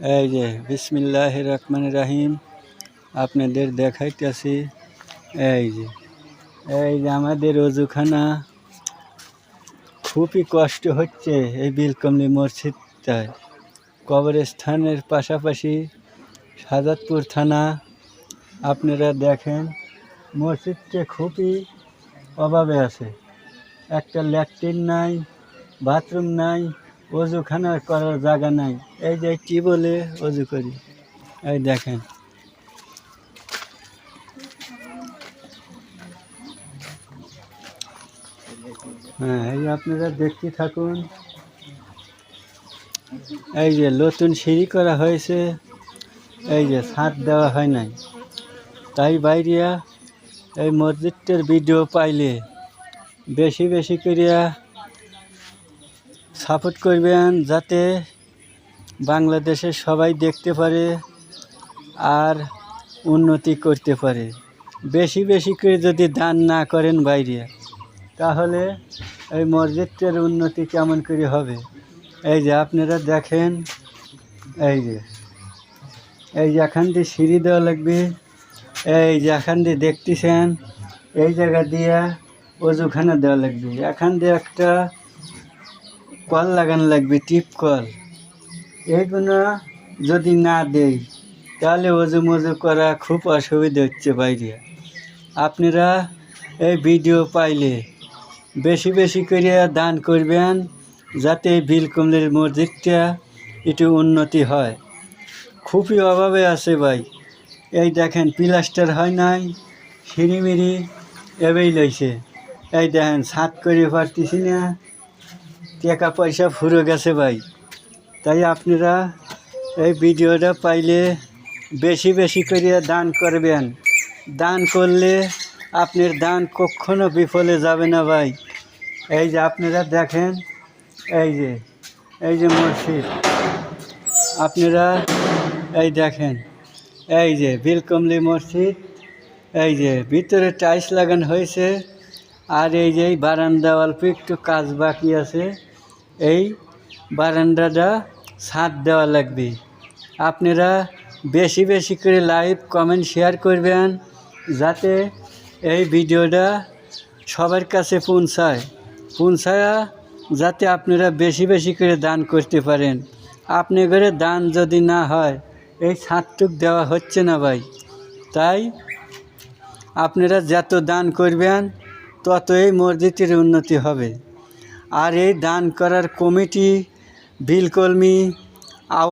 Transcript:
এই যে বিসমিল্লাহির রহমানির রহিম আপনাদের দেখাইতেছি। এই যে আমাদের ওযুখানা খুবই কষ্ট হচ্ছে এই বিলকমলি মসজিদটায়। কবরস্থানের পাশাপাশি শাহজাদপুর থানা। আপনারা দেখেন মসজিদটা খুবই অভাবে আছে। একটা ল্যাট্রিন নাই, বাথরুম নাই, ওযুখানা করার জায়গা নাই। এই যে টিউবওয়েলে ওযু করি। এই দেখেন, হ্যাঁ, এই আপনারা দেখতে থাকুন। এই যে নতুন সিঁড়ি করা হয়েছে, এই যে ছাদ দেওয়া হয় নাই। তাই বাইরিয়া এই মসজিদটার ভিডিও পাইলে বেশি বেশি করিয়া সাপোর্ট করবেন, যাতে বাংলাদেশের সবাই দেখতে পারে আর উন্নতি করতে পারে। বেশি বেশি করে যদি দান না করেন বাইরে, তাহলে এই মসজিদটার উন্নতি কেমন করে হবে? এই যে আপনারা দেখেন, এই যে এখান দিয়ে সিঁড়ি দেওয়া লাগবে। এই যে এখান দিয়ে দেখতেছেন, এই জায়গা দিয়ে ওযুখানা দেওয়া লাগবে। এখান দিয়ে একটা কল লাগানো লাগবে, টিপ কল। এইগুলো যদি না দেই, তাহলে ওযু মজু করা খুব অসুবিধা হচ্ছে বাইরে। আপনারা এই ভিডিও পাইলে বেশি বেশি করে দান করবেন, যাতে এই বিলকমলির মসজিদটা একটু উন্নতি হয়। খুবই অভাবে আছে ভাই। এই দেখেন প্লাস্টার হয় নাই, সিঁড়িমিড়ি এবেই লইছে। এই দেখেন ছাদ করে পারতেছি না, টাকা পয়সা ফুরে গেছে ভাই। তাই আপনারা এই ভিডিওটা পাইলে বেশি বেশি করে দান করবেন। দান করলে আপনার দান কখনো বিফলে যাবে না ভাই। এই যে আপনারা দেখেন, এই যে মসজিদ আপনারা এই দেখেন, এই যে বিলকমলি মসজিদ। এই যে ভিতরে টাইলস লাগানো হয়েছে, আর এই যে বারান্দা অল্প একটু কাজ বাকি আছে। এই বারান্দাটা ছাদ দেওয়া লাগবে। আপনারা বেশি বেশি করে লাইক, কমেন্ট, শেয়ার করবেন, যাতে এই ভিডিওটা সবার কাছে পৌঁছায়া যাতে আপনারা বেশি বেশি করে দান করতে পারেন। আপনি ঘরে দান যদি না হয়, এই ছাদটুক দেওয়া হচ্ছে না ভাই। তাই আপনারা যত দান করবেন, তত এই মসজিদের উন্নতি হবে। আর এই দান করার কমিটি, বিলকলমি